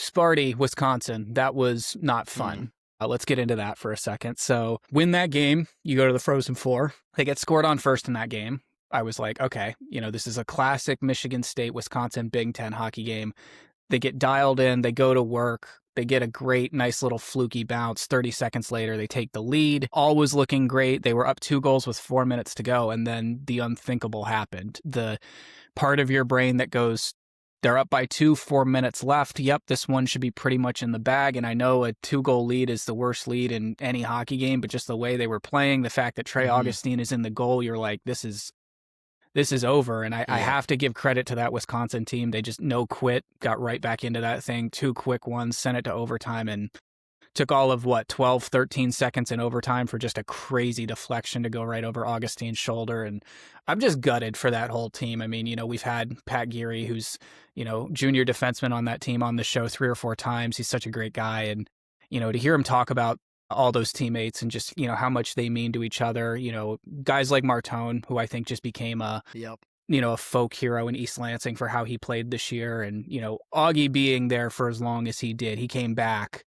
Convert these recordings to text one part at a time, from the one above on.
Sparty, Wisconsin, that was not fun. Let's get into that for a second. So win that game, you go to the Frozen Four. They get scored on first in that game. I was like, okay, this is a classic Michigan State, Wisconsin Big Ten hockey game. They get dialed in, they go to work, they get a great, nice little fluky bounce. 30 seconds later, they take the lead. All was looking great. They were up 2 goals with 4 minutes to go, and then the unthinkable happened. The part of your brain that goes, they're up by 2, 4 minutes left. Yep, this one should be pretty much in the bag. And I know a 2-goal lead is the worst lead in any hockey game, but just the way they were playing, the fact that Trey Augustine is in the goal, you're like, this is over. And I have to give credit to that Wisconsin team. They just no quit, got right back into that thing. 2 quick ones, sent it to overtime, and took all of 12, 13 seconds in overtime for just a crazy deflection to go right over Augustine's shoulder. And I'm just gutted for that whole team. I mean, we've had Pat Geary, who's, junior defenseman on that team on the show 3 or 4 times. He's such a great guy. And, to hear him talk about all those teammates and just, how much they mean to each other, guys like Martone, who I think just became a folk hero in East Lansing for how he played this year. And, Augie being there for as long as he did, he came back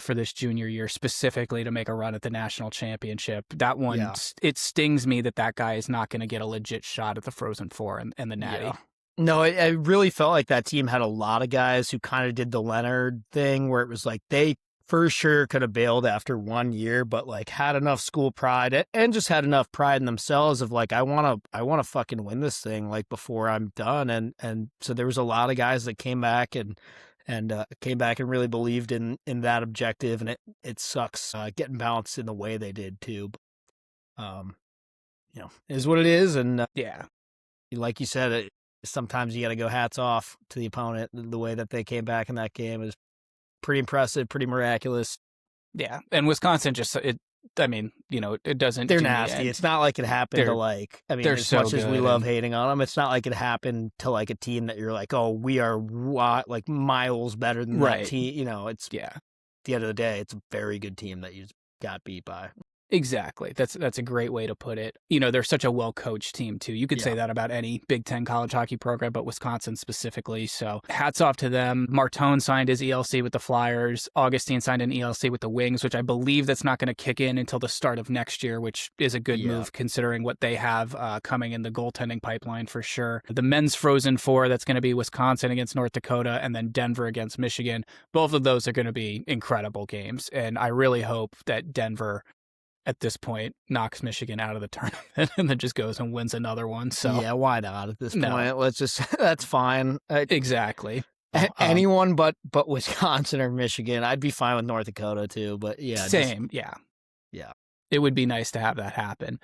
for this junior year specifically to make a run at the national championship. That one, it stings me that guy is not going to get a legit shot at the Frozen Four and the Natty. Yeah. No, I really felt like that team had a lot of guys who kind of did the Leonard thing where it was like they for sure could have bailed after 1 year, but had enough school pride and just had enough pride in themselves of I want to fucking win this thing before I'm done. And so there was a lot of guys that came back and really believed in that objective, and it sucks getting bounced in the way they did too. But, it is what it is, and like you said, sometimes you got to go hats off to the opponent. The way that they came back in that game is pretty impressive, pretty miraculous. Yeah, and Wisconsin it doesn't. They're nasty. It's not like it happened to as so much as we love hating on them, it's not like it happened to a team that you're like, oh, we are miles better than that team. It's at the end of the day, it's a very good team that you got beat by. Exactly. That's a great way to put it. They're such a well-coached team, too. You could say that about any Big Ten college hockey program, but Wisconsin specifically. So hats off to them. Martone signed his ELC with the Flyers. Augustine signed an ELC with the Wings, which I believe that's not going to kick in until the start of next year, which is a good move considering what they have coming in the goaltending pipeline for sure. The men's Frozen Four, that's going to be Wisconsin against North Dakota and then Denver against Michigan. Both of those are going to be incredible games. And I really hope that Denver at this point knocks Michigan out of the tournament and then just goes and wins another one. So yeah, why not at this point? Let's just, that's fine. Exactly. Anyone but Wisconsin or Michigan. I'd be fine with North Dakota too, but same. Yeah. It would be nice to have that happen.